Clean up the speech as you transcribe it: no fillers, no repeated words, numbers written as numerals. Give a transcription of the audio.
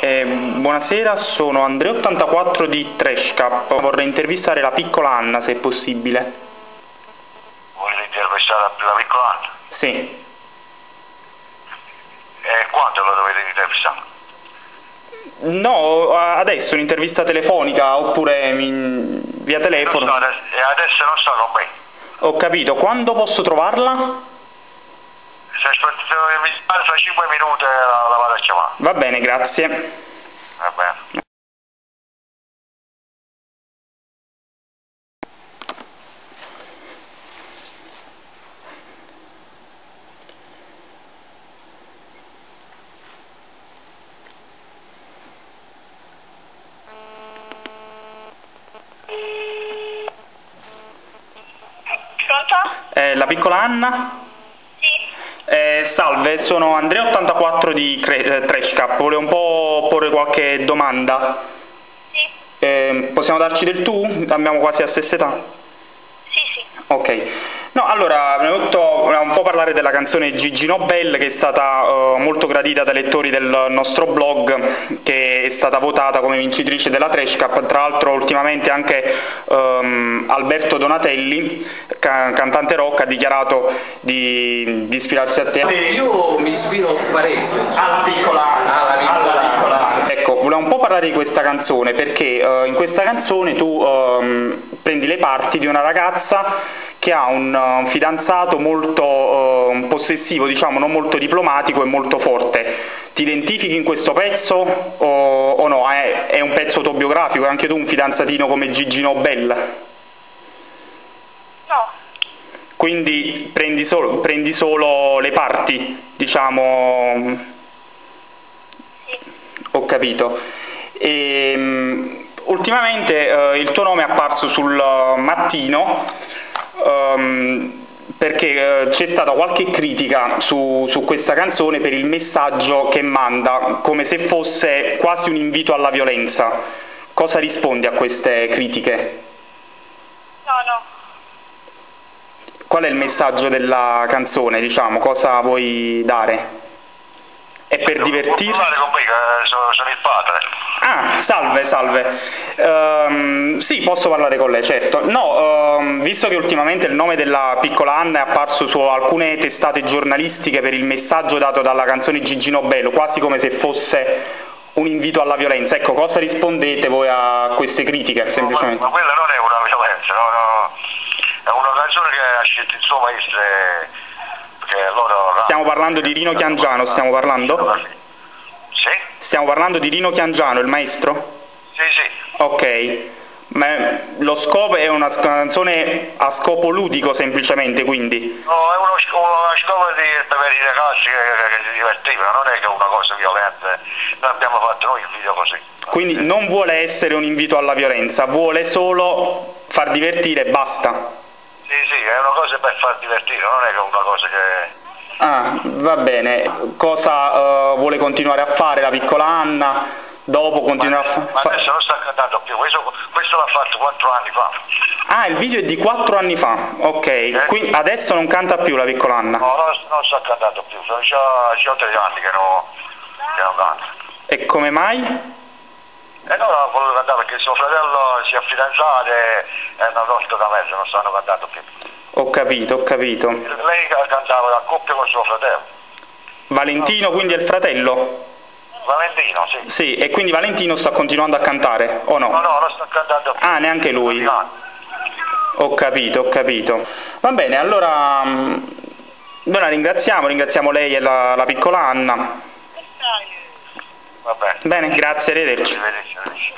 Buonasera, sono Andrea84 di Trashcap. Vorrei intervistare la piccola Anna, se è possibile. Volete intervistare la piccola Anna? Sì. E quando la dovete intervistare? No, adesso un'intervista telefonica oppure via telefono. E adesso non sto con me. Ho capito, quando posso trovarla? Se mi spara fra 5 minuti la vado a chiamare. Va bene, grazie. Va bene. Pronto? La piccola Anna? Sì. Salve, sono Andrea84 di Trashcap. Volevo un po' porre qualche domanda. Sì. Possiamo darci del tu? Abbiamo quasi la stessa età? Sì, sì. Ok. No, allora, volevamo un po' parlare della canzone Gigi Nobel, che è stata molto gradita dai lettori del nostro blog, che è stata votata come vincitrice della Trashcap. Tra l'altro ultimamente anche Alberto Donatelli, cantante rock, ha dichiarato di ispirarsi a te. Io mi ispiro parecchio Alla piccola Anna. Ecco, volevo un po' parlare di questa canzone, perché in questa canzone tu prendi le parti di una ragazza che ha un fidanzato molto possessivo, diciamo, non molto diplomatico e molto forte. Ti identifichi in questo pezzo o no? È un pezzo autobiografico? Hai anche tu un fidanzatino come Gigi Nobel? No. Quindi prendi solo le parti, diciamo. Sì. Ho capito. Ultimamente il tuo nome è apparso sul Mattino, perché c'è stata qualche critica su questa canzone per il messaggio che manda, come se fosse quasi un invito alla violenza. Cosa rispondi a queste critiche? No, no. Qual è il messaggio della canzone, diciamo? Cosa vuoi dare? È per divertirsi? Può parlare con me, che sono il padre. Ah, salve. Sì, posso parlare con lei, certo. No, visto che ultimamente il nome della piccola Anna è apparso su alcune testate giornalistiche per il messaggio dato dalla canzone Gigi Nobel, quasi come se fosse un invito alla violenza, ecco, cosa rispondete voi a queste critiche, semplicemente? Ma quella non è una violenza, no. È una canzone che ha scelto il suo maestro, perché loro... Stiamo parlando di Rino Chiangiano, stiamo parlando? Sì? Stiamo parlando di Rino Chiangiano, il maestro? Sì, sì. Ok, ma lo scopo è una canzone a scopo ludico semplicemente, quindi? No, è uno scopo per i ragazzi che si divertivano, non è che è una cosa violenta, noi abbiamo fatto noi il video così. Quindi non vuole essere un invito alla violenza, vuole solo far divertire e basta? Sì, è una cosa per far divertire, non è che è una cosa che... Ah, va bene. Cosa vuole continuare a fare la piccola Anna? Dopo continuare a fare... Ma adesso non sta cantando più, questo l'ha fatto 4 anni fa. Ah, il video è di 4 anni fa, ok. Quindi adesso non canta più la piccola Anna? No, non sta cantando più, sono già 3 anni che non canta. E come mai? E non ha voluto cantare perché suo fratello si è fidanzato e hanno tolto da mezzo, non stanno cantando più. Ho capito. Lei cantava a coppia con suo fratello. Valentino quindi è il fratello? Valentino, sì. Sì, e quindi Valentino sta continuando a cantare, o no? No, non sta cantando più. Ah, neanche lui? Ho capito. Va bene, allora noi la ringraziamo lei e la piccola Anna. Va bene. Bene, grazie, arrivederci. Arrivederci.